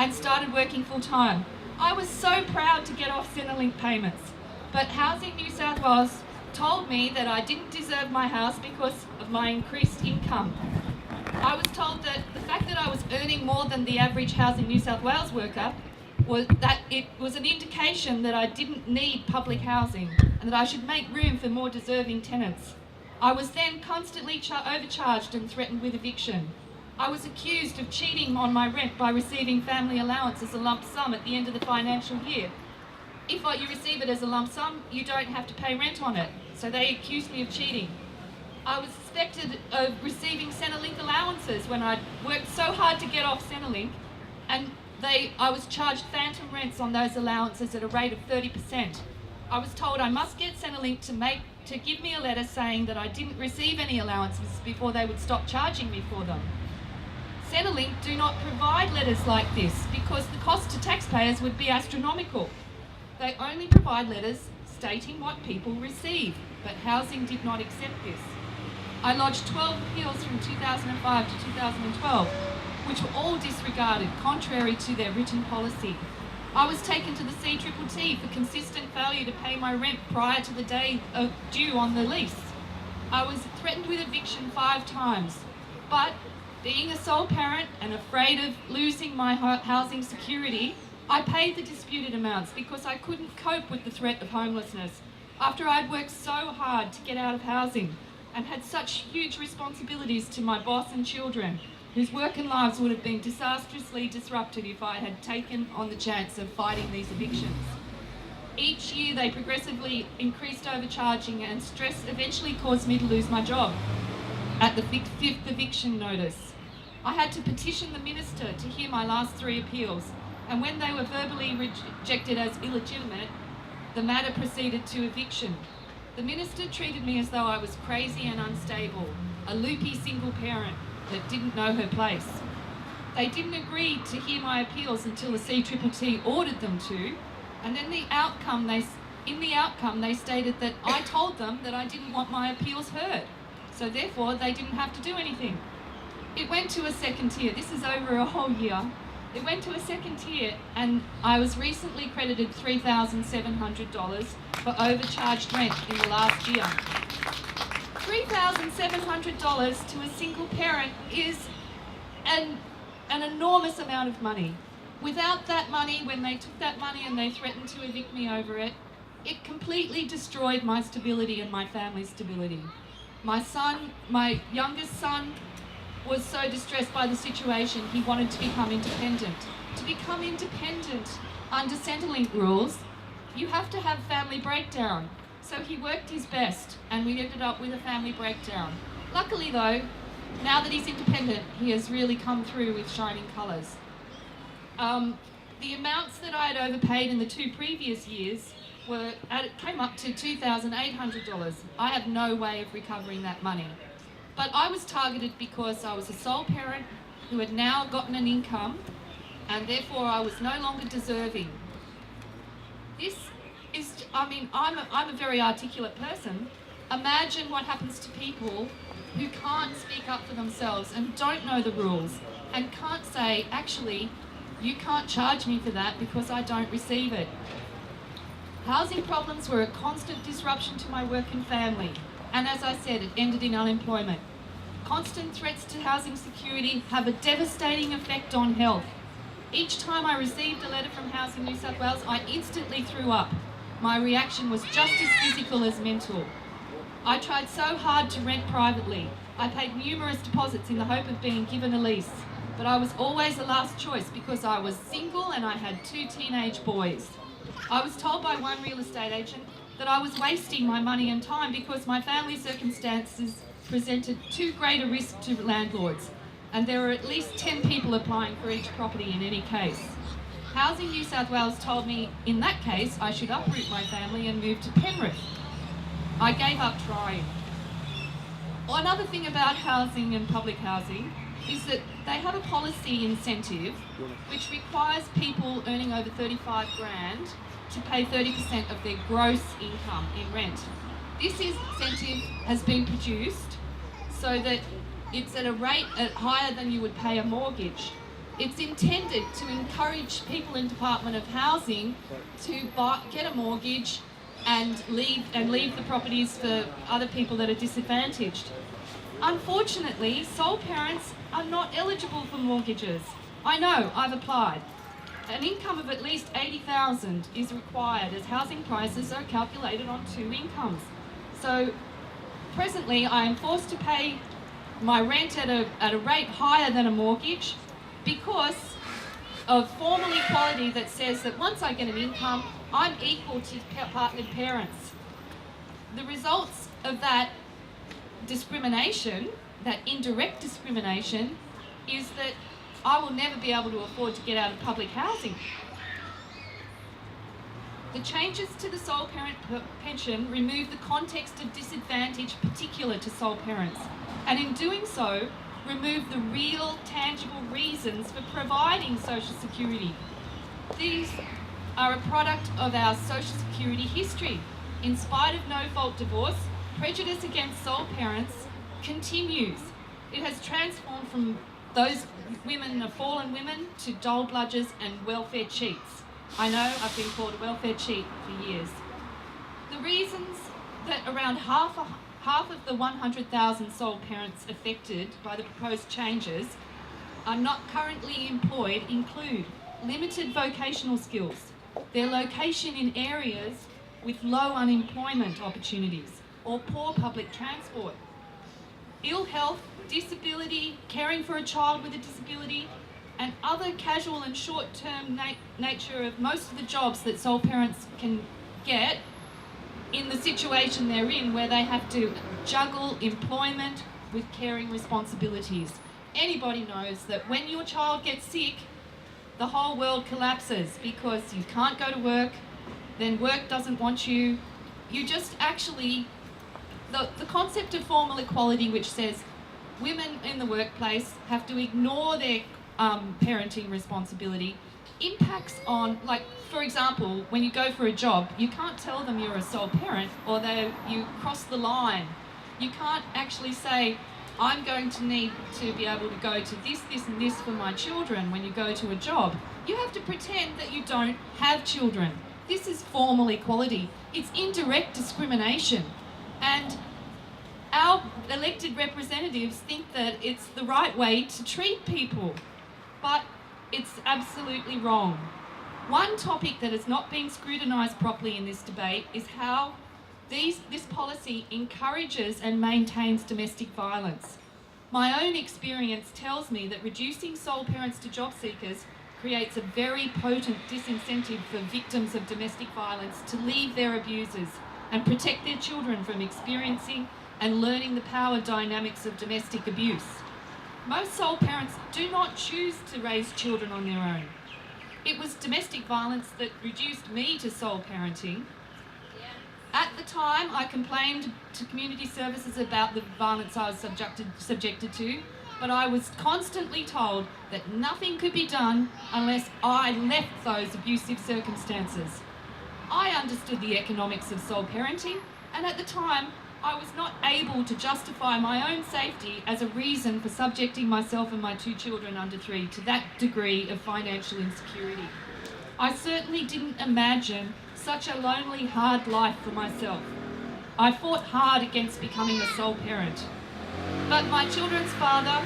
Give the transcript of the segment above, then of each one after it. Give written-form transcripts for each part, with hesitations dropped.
and started working full-time. I was so proud to get off Centrelink payments, but Housing New South Wales told me that I didn't deserve my house because of my increased income. I was told that the fact that I was earning more than the average Housing New South Wales worker was that it was an indication that I didn't need public housing and that I should make room for more deserving tenants. I was then constantly overcharged and threatened with eviction. I was accused of cheating on my rent by receiving family allowance as a lump sum at the end of the financial year. If you receive it as a lump sum, you don't have to pay rent on it. So they accused me of cheating. I was suspected of receiving Centrelink allowances when I'd worked so hard to get off Centrelink, and I was charged phantom rents on those allowances at a rate of 30%. I was told I must get Centrelink to give me a letter saying that I didn't receive any allowances before they would stop charging me for them. Centrelink do not provide letters like this because the cost to taxpayers would be astronomical. They only provide letters stating what people receive, but Housing did not accept this. I lodged 12 appeals from 2005 to 2012, which were all disregarded, contrary to their written policy. I was taken to the CTTT for consistent failure to pay my rent prior to the day due on the lease. I was threatened with eviction 5 times, but being a sole parent and afraid of losing my housing security, I paid the disputed amounts because I couldn't cope with the threat of homelessness after I'd worked so hard to get out of housing and had such huge responsibilities to my boss and children, whose work and lives would have been disastrously disrupted if I had taken on the chance of fighting these evictions. Each year they progressively increased overcharging, and stress eventually caused me to lose my job. At the 5th eviction notice, I had to petition the minister to hear my last 3 appeals, and when they were verbally rejected as illegitimate, the matter proceeded to eviction. The minister treated me as though I was crazy and unstable, a loopy single parent that didn't know her place. They didn't agree to hear my appeals until the CTTT ordered them to, and then in the outcome they stated that I told them that I didn't want my appeals heard, so therefore they didn't have to do anything. It went to a second tier. This is over a whole year. It went to a second tier, and I was recently credited $3,700 for overcharged rent in the last year. $3,700 to a single parent is an enormous amount of money. Without that money, when they took that money and they threatened to evict me over it, it completely destroyed my stability and my family's stability. My youngest son, was so distressed by the situation he wanted to become independent. To become independent under Centrelink rules, you have to have family breakdown. So he worked his best and we ended up with a family breakdown. Luckily though, now that he's independent, he has really come through with shining colours. The amounts that I had overpaid in the 2 previous years came up to $2,800. I have no way of recovering that money. But I was targeted because I was a sole parent who had now gotten an income, and therefore I was no longer deserving. I'm a very articulate person. Imagine what happens to people who can't speak up for themselves and don't know the rules and can't say, actually, you can't charge me for that because I don't receive it. Housing problems were a constant disruption to my work and family. And as I said, it ended in unemployment. Constant threats to housing security have a devastating effect on health. Each time I received a letter from Housing New South Wales, I instantly threw up. My reaction was just as physical as mental. I tried so hard to rent privately. I paid numerous deposits in the hope of being given a lease, but I was always the last choice because I was single and I had 2 teenage boys. I was told by one real estate agent that I was wasting my money and time because my family circumstances presented too great a risk to landlords, and there were at least 10 people applying for each property in any case. Housing New South Wales told me in that case I should uproot my family and move to Penrith. I gave up trying. Another thing about housing and public housing is that they have a policy incentive which requires people earning over 35 grand to pay 30% of their gross income in rent. This incentive has been produced so that it's at a rate higher than you would pay a mortgage. It's intended to encourage people in Department of Housing to get a mortgage and leave the properties for other people that are disadvantaged. Unfortunately, sole parents are not eligible for mortgages. I know, I've applied. An income of at least $80,000 is required, as housing prices are calculated on 2 incomes. So presently I am forced to pay my rent at a rate higher than a mortgage because of formal equality that says that once I get an income, I'm equal to partnered parents. The results of that discrimination, that indirect discrimination, is that I will never be able to afford to get out of public housing. The changes to the sole parent pension remove the context of disadvantage particular to sole parents, and in doing so, remove the real, tangible reasons for providing social security. These are a product of our social security history. In spite of no-fault divorce, prejudice against sole parents continues. It has transformed from those women are fallen women to dole bludgers and welfare cheats. I know I've been called a welfare cheat for years. The reasons that around half of the 100,000 sole parents affected by the proposed changes are not currently employed include limited vocational skills, their location in areas with low unemployment opportunities or poor public transport, ill health, disability, caring for a child with a disability, and other casual and short-term nature of most of the jobs that sole parents can get in the situation they're in, where they have to juggle employment with caring responsibilities. Anybody knows that when your child gets sick, the whole world collapses because you can't go to work, then work doesn't want you. You just actually, the concept of formal equality, which says women in the workplace have to ignore their parenting responsibility, impacts on, like, for example, when you go for a job, you can't tell them you're a sole parent or you cross the line. You can't actually say, I'm going to need to be able to go to this, and this for my children when you go to a job. You have to pretend that you don't have children. This is formal equality. It's indirect discrimination. And our elected representatives think that it's the right way to treat people, but it's absolutely wrong. One topic that has not been scrutinised properly in this debate is how this policy encourages and maintains domestic violence. My own experience tells me that reducing sole parents to job seekers creates a very potent disincentive for victims of domestic violence to leave their abusers and protect their children from experiencing and learning the power dynamics of domestic abuse. Most sole parents do not choose to raise children on their own. It was domestic violence that reduced me to sole parenting. At the time, I complained to community services about the violence I was subjected to, but I was constantly told that nothing could be done unless I left those abusive circumstances. I understood the economics of sole parenting, and at the time, I was not able to justify my own safety as a reason for subjecting myself and my 2 children under 3 to that degree of financial insecurity. I certainly didn't imagine such a lonely, hard life for myself. I fought hard against becoming a sole parent. But my children's father,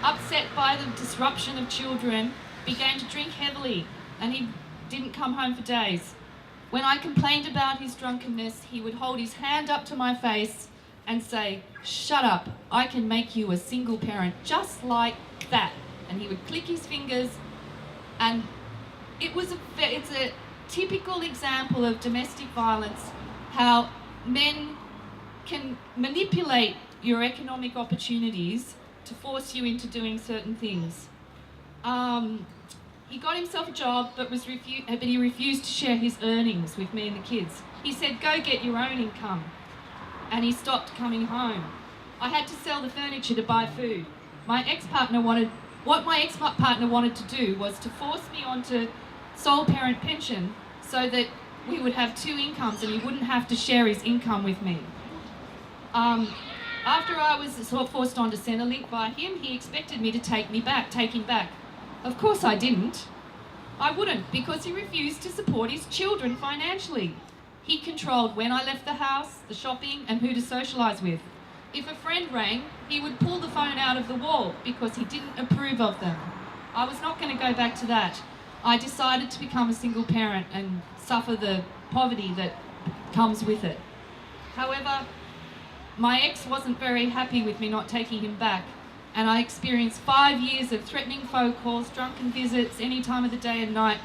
upset by the disruption of children, began to drink heavily, and he didn't come home for days. When I complained about his drunkenness, he would hold his hand up to my face and say, "Shut up, I can make you a single parent," just like that. And he would click his fingers, and it's a typical example of domestic violence, how men can manipulate your economic opportunities to force you into doing certain things. He got himself a job, but he refused to share his earnings with me and the kids. He said, "Go get your own income," and he stopped coming home. I had to sell the furniture to buy food. What my ex-partner wanted to do was to force me onto sole parent pension so that we would have 2 incomes and he wouldn't have to share his income with me. After I was forced onto Centrelink by him, he expected me to take him back. Of course I didn't. I wouldn't, because he refused to support his children financially. He controlled when I left the house, the shopping, and who to socialise with. If a friend rang, he would pull the phone out of the wall because he didn't approve of them. I was not going to go back to that. I decided to become a single parent and suffer the poverty that comes with it. However, my ex wasn't very happy with me not taking him back, and I experienced 5 years of threatening phone calls, drunken visits, any time of the day and night,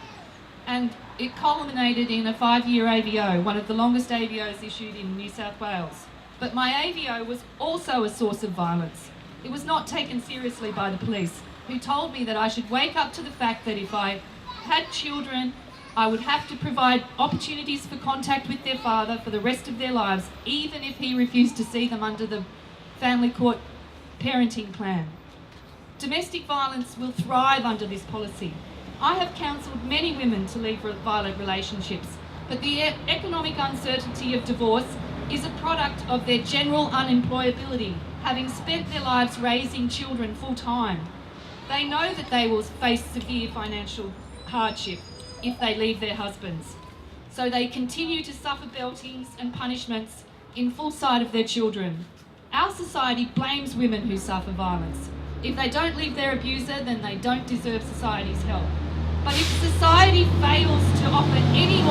and it culminated in a 5-year AVO, one of the longest AVOs issued in New South Wales. But my AVO was also a source of violence. It was not taken seriously by the police, who told me that I should wake up to the fact that if I had children, I would have to provide opportunities for contact with their father for the rest of their lives, even if he refused to see them under the family court parenting plan. Domestic violence will thrive under this policy. I have counselled many women to leave violent relationships, but the economic uncertainty of divorce is a product of their general unemployability, having spent their lives raising children full time. They know that they will face severe financial hardship if they leave their husbands. So they continue to suffer beltings and punishments in full sight of their children. Our society blames women who suffer violence. If they don't leave their abuser, then they don't deserve society's help. But if society fails to offer any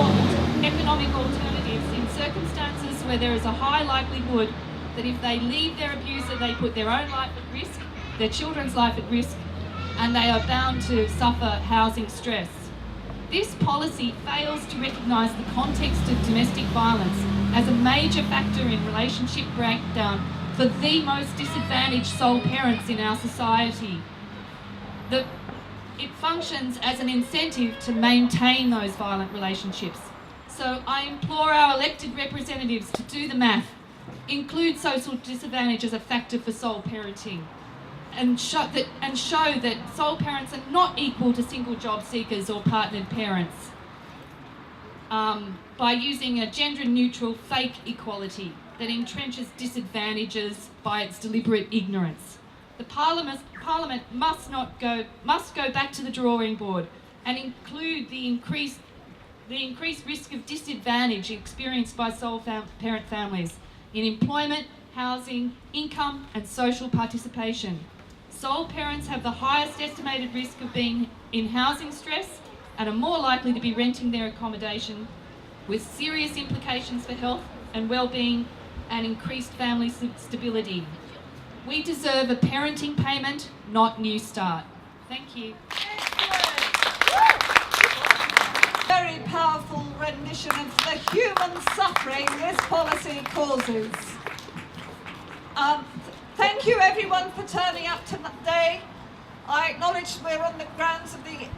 economic alternatives in circumstances where there is a high likelihood that if they leave their abuser, they put their own life at risk, their children's life at risk, and they are bound to suffer housing stress. This policy fails to recognise the context of domestic violence as a major factor in relationship breakdown for the most disadvantaged sole parents in our society. It functions as an incentive to maintain those violent relationships. So I implore our elected representatives to do the math, include social disadvantage as a factor for sole parenting, and show that sole parents are not equal to single job seekers or partnered parents by using a gender-neutral fake equality that entrenches disadvantages by its deliberate ignorance. The Parliament must go back to the drawing board and include the increased risk of disadvantage experienced by sole parent families in employment, housing, income, and social participation. Sole parents have the highest estimated risk of being in housing stress and are more likely to be renting their accommodation, with serious implications for health and well-being and increased family stability. We deserve a parenting payment, not New Start. Thank you. Very powerful rendition of the human suffering this policy causes. Thank you everyone for turning up today. I acknowledge we're on the grounds of the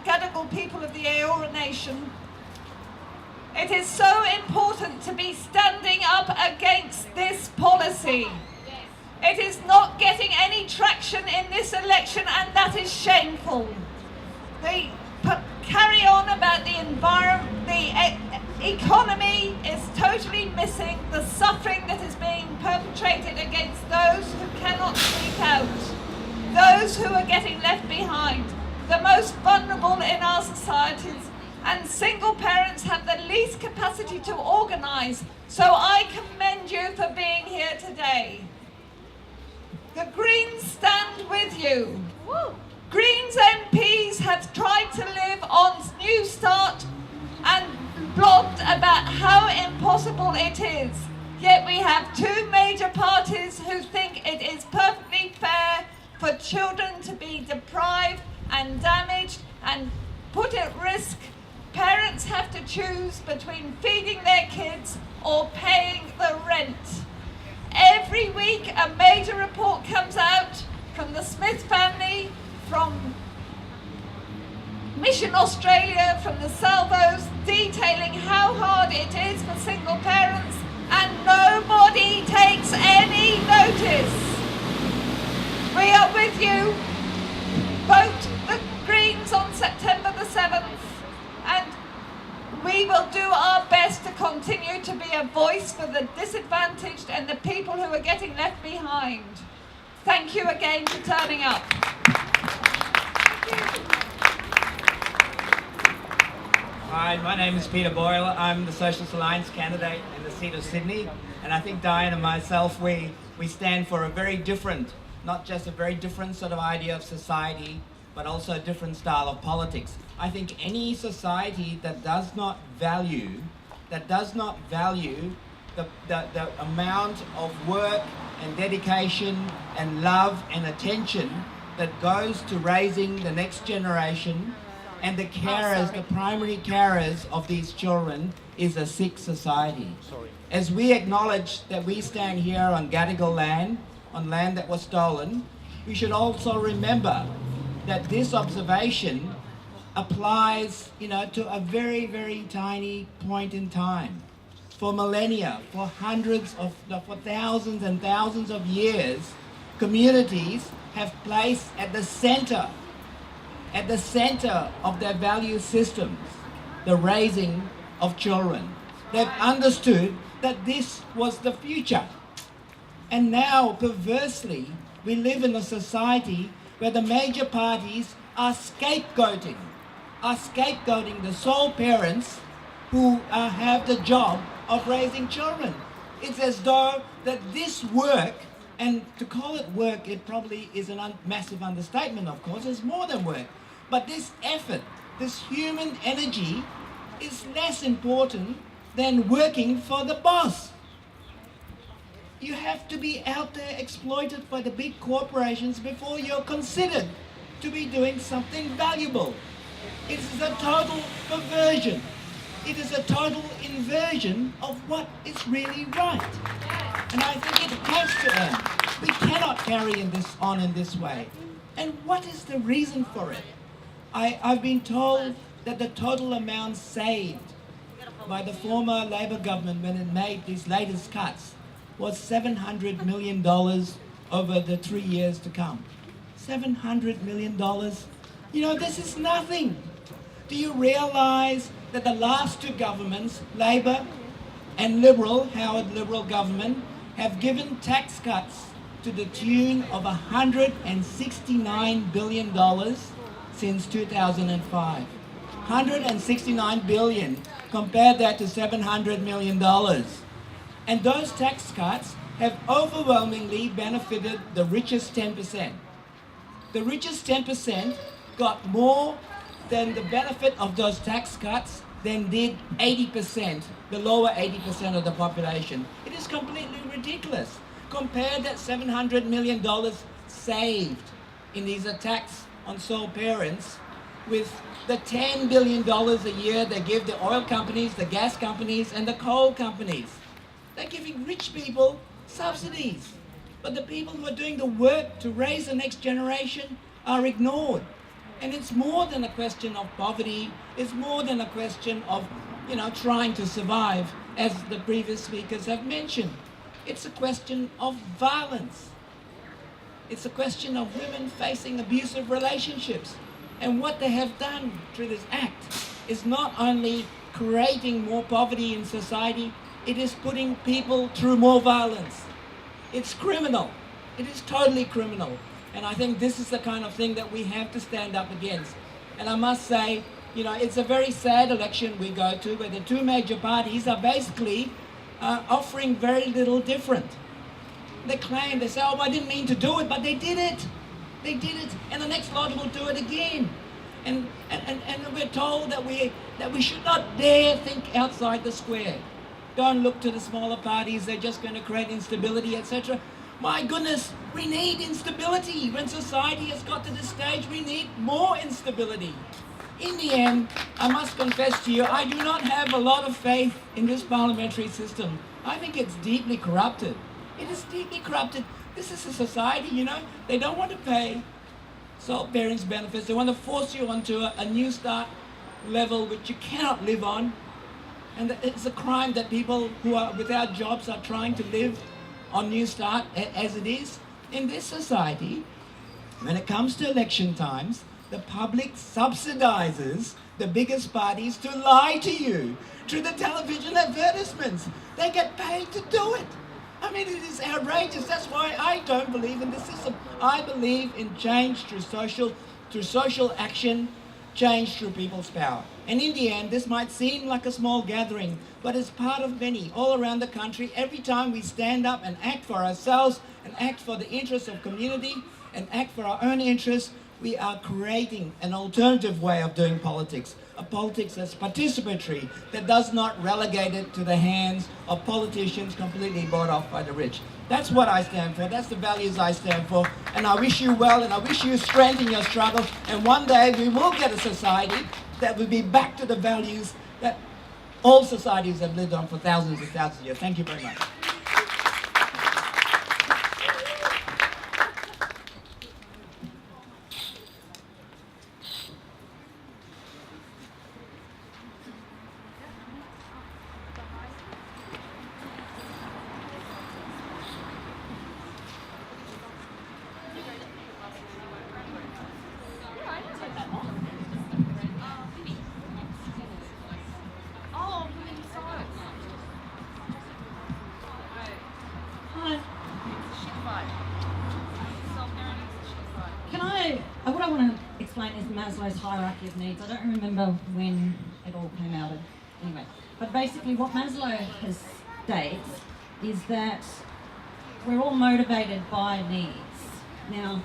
Gadigal people of the Eora Nation. It is so important to be standing up against this policy. It is not getting any traction in this election, and that is shameful. They carry on about the environment, the economy is totally missing the suffering that is being perpetrated against those who cannot speak out, those who are getting left behind, the most vulnerable in our societies, and single parents have the least capacity to organise. So I commend you for being here today. The Greens stand with you. Woo. Greens MPs have tried to live on New Start and blogged about how impossible it is. Yet we have two major parties who think it is perfectly fair for children to be deprived and damaged and put at risk. Parents have to choose between feeding their kids or paying the rent. Every week a major report comes out from the Smith family, from Mission Australia, from the Salvos, detailing how hard it is for single parents, and nobody takes any notice. We are with you. Vote the Greens on September the 7th, and We will do our best to continue to be a voice for the disadvantaged and the people who are getting left behind. Thank you again for turning up. Hi, my name is Peter Boyle. I'm the Socialist Alliance candidate in the seat of Sydney, and I think Diane and myself, we stand for a very different, not just a very different sort of idea of society, but also a different style of politics. I think any society that does not value the amount of work and dedication and love and attention that goes to raising the next generation and the carers, the primary carers of these children, is a sick society. As we acknowledge that we stand here on Gadigal land, on land that was stolen, we should also remember that this observation applies, to a very, very tiny point in time. For millennia, for thousands and thousands of years, communities have placed at the center of their value systems the raising of children. They've understood that this was the future. And now, perversely, we live in a society where the major parties are scapegoating the sole parents who have the job of raising children. It's as though that this work, and to call it work, it probably is a massive understatement, of course, it's more than work. But this effort, this human energy, is less important than working for the boss. You have to be out there exploited by the big corporations before you're considered to be doing something valuable. It is a total perversion. It is a total inversion of what is really right. And I think it has to end. We cannot carry on in this way. And what is the reason for it? I've been told that the total amount saved by the former Labor government when it made these latest cuts was $700 million over the 3 years to come. $700 million. This is nothing. Do you realize that the last two governments, Labor and Liberal, Howard Liberal government, have given tax cuts to the tune of $169 billion since 2005. $169 billion. Compare that to $700 million. And those tax cuts have overwhelmingly benefited the richest 10%. The richest 10% got more than the benefit of those tax cuts than did 80%, the lower 80% of the population. It is completely ridiculous. Compare that $700 million saved in these attacks on sole parents with the $10 billion a year they give the oil companies, the gas companies, and the coal companies. They're giving rich people subsidies, but the people who are doing the work to raise the next generation are ignored. And it's more than a question of poverty, it's more than a question of, trying to survive, as the previous speakers have mentioned. It's a question of violence. It's a question of women facing abusive relationships. And what they have done through this act is not only creating more poverty in society, it is putting people through more violence. It's criminal. It is totally criminal. And I think this is the kind of thing that we have to stand up against. And I must say, it's a very sad election we go to, where the two major parties are basically offering very little different. They claim, they say, I didn't mean to do it, but they did it. They did it, and the next lot will do it again. And we're told that we should not dare think outside the square. Don't look to the smaller parties, they're just going to create instability, etc. My goodness, we need instability. When society has got to this stage, we need more instability. In the end, I must confess to you, I do not have a lot of faith in this parliamentary system. I think it's deeply corrupted. It is deeply corrupted. This is a society, they don't want to pay sole parents' benefits. They want to force you onto a New Start level which you cannot live on. And it's a crime that people who are without jobs are trying to live on New Start as it is. In this society, when it comes to election times, the public subsidizes the biggest parties to lie to you through the television advertisements. They get paid to do it. I mean, it is outrageous. That's why I don't believe in this system. I believe in change through social action, change through people's power. And in the end, this might seem like a small gathering, but it's part of many all around the country. Every time we stand up and act for ourselves and act for the interests of community and act for our own interests, we are creating an alternative way of doing politics. A politics that's participatory, that does not relegate it to the hands of politicians completely bought off by the rich. That's what I stand for. That's the values I stand for. And I wish you well, and I wish you strength in your struggle. And one day we will get a society that will be back to the values that all societies have lived on for thousands and thousands of years. Thank you very much. What I want to explain is Maslow's hierarchy of needs. I don't remember when it all came out anyway. But basically what Maslow states is that we're all motivated by needs. Now,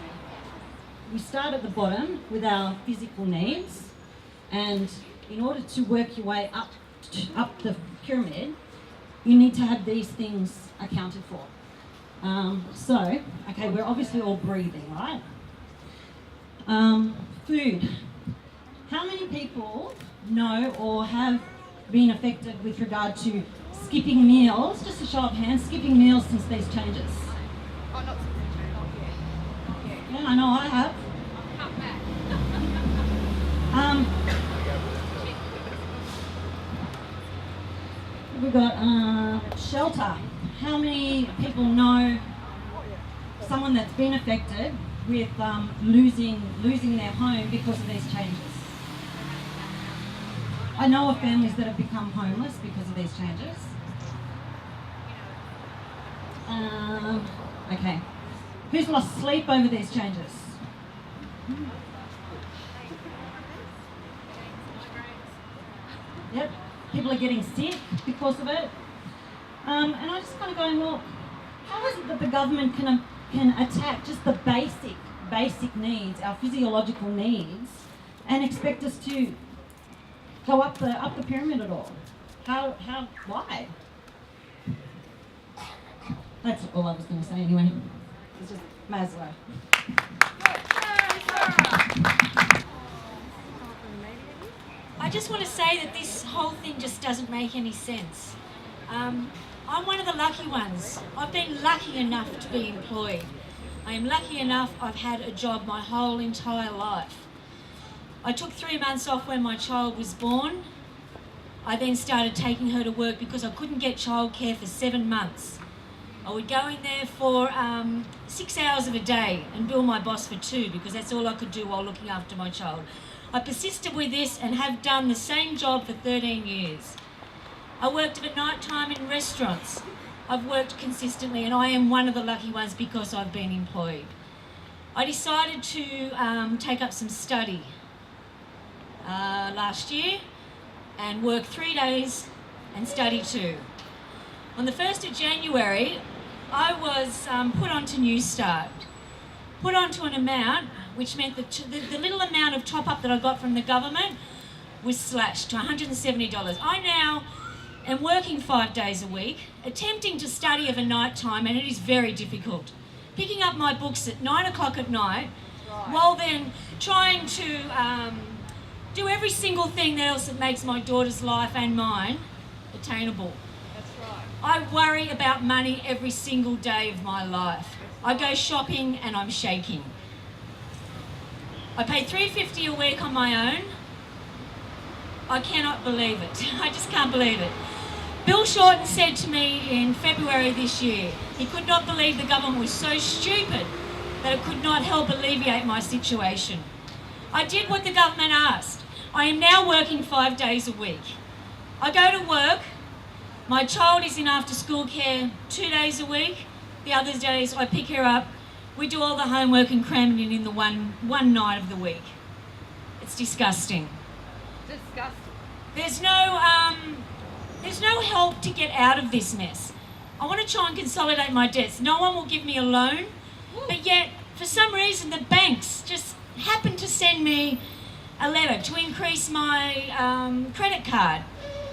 we start at the bottom with our physical needs, and in order to work your way up the pyramid, you need to have these things accounted for. Okay, we're obviously all breathing, right? Food. How many people know or have been affected with regard to skipping meals? Just a show of hands, skipping meals since these changes. Oh, not yet. Yeah, I know I have. Cut back. We've got shelter. How many people know someone that's been affected with losing their home because of these changes? I know of families that have become homeless because of these changes. Okay. Who's lost sleep over these changes? Yep. People are getting sick because of it. And I'm just kind of going, well, how is it that the government can attack just the basic needs, our physiological needs, and expect us to go up the pyramid at all? Why? That's all I was going to say anyway. It's just Maslow. I just want to say that this whole thing just doesn't make any sense. I'm one of the lucky ones. I've been lucky enough to be employed. I am lucky enough I've had a job my whole entire life. I took 3 months off when my child was born. I then started taking her to work because I couldn't get childcare for 7 months. I would go in there for 6 hours of a day and bill my boss for 2 because that's all I could do while looking after my child. I persisted with this and have done the same job for 13 years. I worked at night time in restaurants. I've worked consistently and I am one of the lucky ones because I've been employed. I decided to take up some study last year and work 3 days and study 2. On the 1st of January, I was put onto New Start, put onto an amount which meant that the little amount of top-up that I got from the government was slashed to $170. I now am working 5 days a week, attempting to study of a night time, and it is very difficult. Picking up my books at 9 o'clock at night, while then trying to do every single thing else that makes my daughter's life and mine attainable. That's right. I worry about money every single day of my life. I go shopping and I'm shaking. I pay $3.50 a week on my own. I cannot believe it. I just can't believe it. Bill Shorten said to me in February this year, he could not believe the government was so stupid that it could not help alleviate my situation. I did what the government asked. I am now working 5 days a week. I go to work. My child is in after school care 2 days a week. The other days I pick her up. We do all the homework and cram it in the one night of the week. It's disgusting. Disgusting. There's no help to get out of this mess. I want to try and consolidate my debts. No one will give me a loan, but yet for some reason the banks just happen to send me a letter to increase my credit card.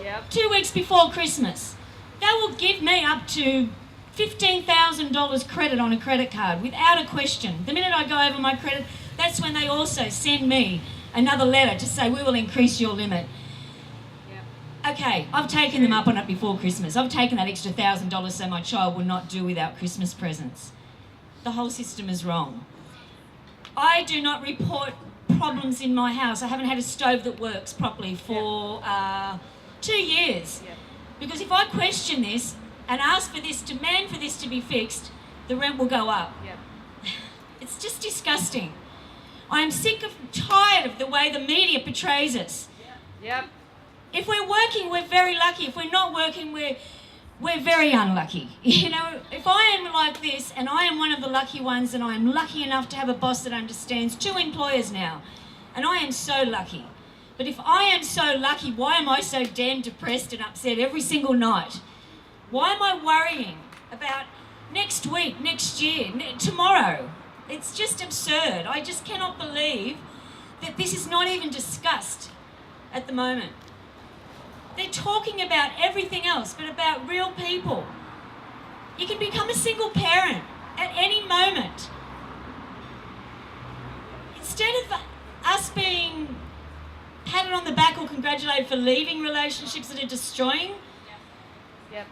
Yep. 2 weeks before Christmas. They will give me up to $15,000 credit on a credit card without a question. The minute I go over my credit, that's when they also send me another letter to say we will increase your limit. Okay, I've taken them up on it before Christmas. I've taken that extra $1,000 so my child will not do without Christmas presents. The whole system is wrong. I do not report problems in my house. I haven't had a stove that works properly for 2 years. Because if I question this and ask for this, demand for this to be fixed, the rent will go up. It's just disgusting. I am sick of, tired of the way the media portrays us. Yep. If we're working, we're very lucky. If we're not working, we're very unlucky. You know, if I am like this and I am one of the lucky ones and I am lucky enough to have a boss that understands, 2 employers now, and I am so lucky. But if I am so lucky, why am I so damn depressed and upset every single night? Why am I worrying about next week, next year, tomorrow? It's just absurd. I just cannot believe that this is not even discussed at the moment. They're talking about everything else but about real people. You can become a single parent at any moment. Instead of us being patted on the back or congratulated for leaving relationships that are destroying, Yep.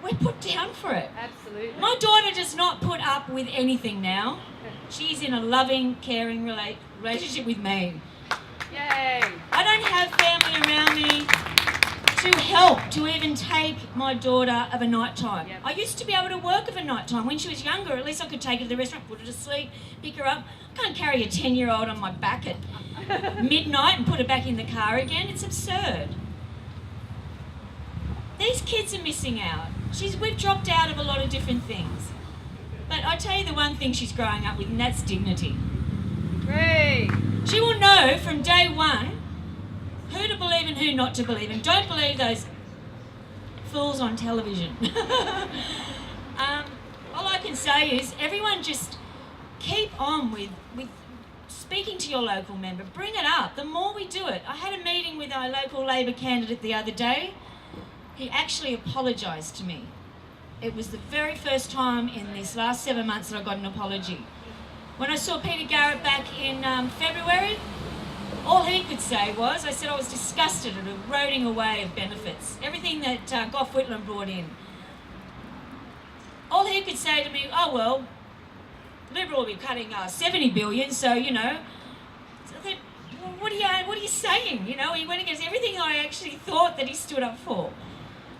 we're put down for it. Absolutely. My daughter does not put up with anything now. She's in a loving, caring relationship with me. Yay. I don't have family around me to help to even take my daughter of a night time. Yep. I used to be able to work of a night time. When she was younger, at least I could take her to the restaurant, put her to sleep, pick her up. I can't carry a 10-year-old on my back at midnight and put her back in the car again. It's absurd. These kids are missing out. We've dropped out of a lot of different things. But I tell you the one thing she's growing up with, and that's dignity. Great. She will know from day one who to believe and who not to believe. And don't believe those fools on television. All I can say is everyone just keep on with speaking to your local member. Bring it up. The more we do it. I had a meeting with our local Labor candidate the other day. He actually apologised to me. It was the very first time in this last 7 months that I got an apology. When I saw Peter Garrett back in February, all he could say was, I said I was disgusted at eroding away of benefits, everything that Gough Whitlam brought in. All he could say to me, oh well, Liberal will be cutting 70 billion, so you know. So I thought, well, what are you saying? You know, he went against everything I actually thought that he stood up for.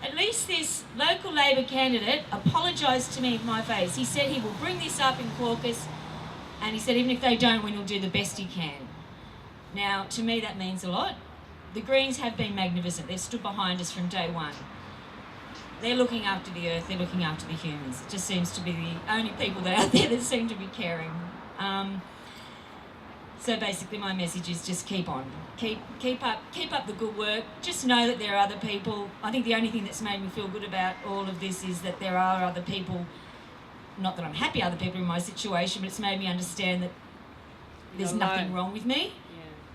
At least this local Labor candidate apologised to me in my face. He said he will bring this up in caucus, and he said even if they don't win, he'll do the best he can. Now, to me, that means a lot. The Greens have been magnificent. They've stood behind us from day one. They're looking after the earth. They're looking after the humans. It just seems to be the only people that are out there that seem to be caring. So basically, my message is just keep on. Keep up the good work. Just know that there are other people. I think the only thing that's made me feel good about all of this is that there are other people. Not that I'm happy other people in my situation, but it's made me understand that there's nothing wrong with me,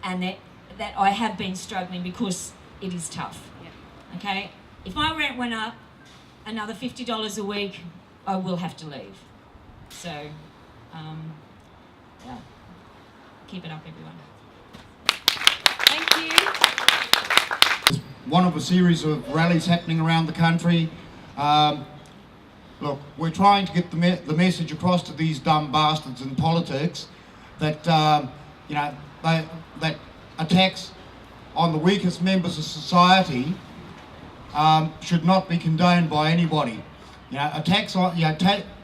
and that I have been struggling because it is tough. Okay? If my rent went up another $50 a week, I will have to leave. So, yeah. Keep it up, everyone. Thank you. One of a series of rallies happening around the country. Look, we're trying to get the message across to these dumb bastards in politics that that attacks on the weakest members of society should not be condoned by anybody. Attacks on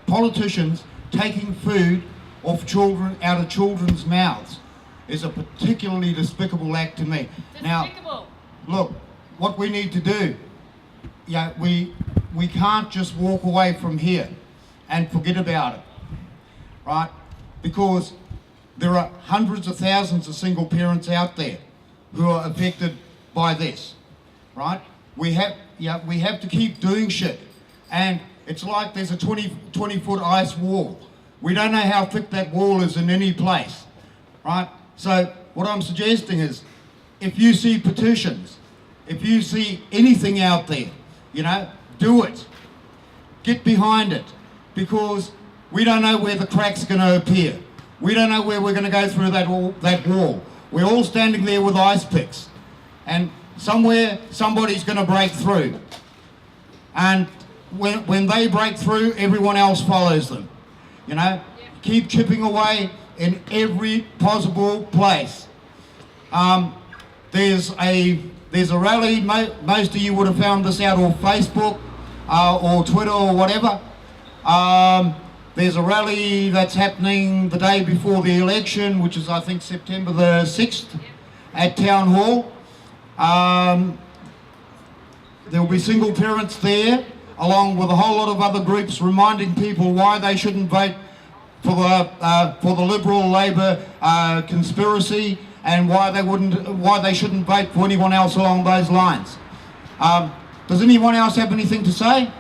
politicians taking food off children, out of children's mouths. is a particularly despicable act to me. Now, Despicable. look, what we need to do, yeah, we can't just walk away from here and forget about it, right? Because there are hundreds of thousands of single parents out there who are affected by this, right? We have to keep doing shit. And it's like there's a 20-foot ice wall. We don't know how thick that wall is in any place, right? So what I'm suggesting is, if you see petitions, if you see anything out there, you know, do it. Get behind it, because we don't know where the crack's going to appear. We don't know where we're going to go through that wall. We're all standing there with ice picks, and somewhere somebody's going to break through. And when they break through, everyone else follows them. You know, keep chipping away in every possible place. There's a rally. Most of you would have found this out on Facebook or Twitter or whatever. There's a rally that's happening the day before the election, which is, I think, September the 6th at Town Hall. There'll be single parents there, along with a whole lot of other groups, reminding people why they shouldn't vote for the Liberal Labor conspiracy, and why they shouldn't vote for anyone else along those lines. Does anyone else have anything to say?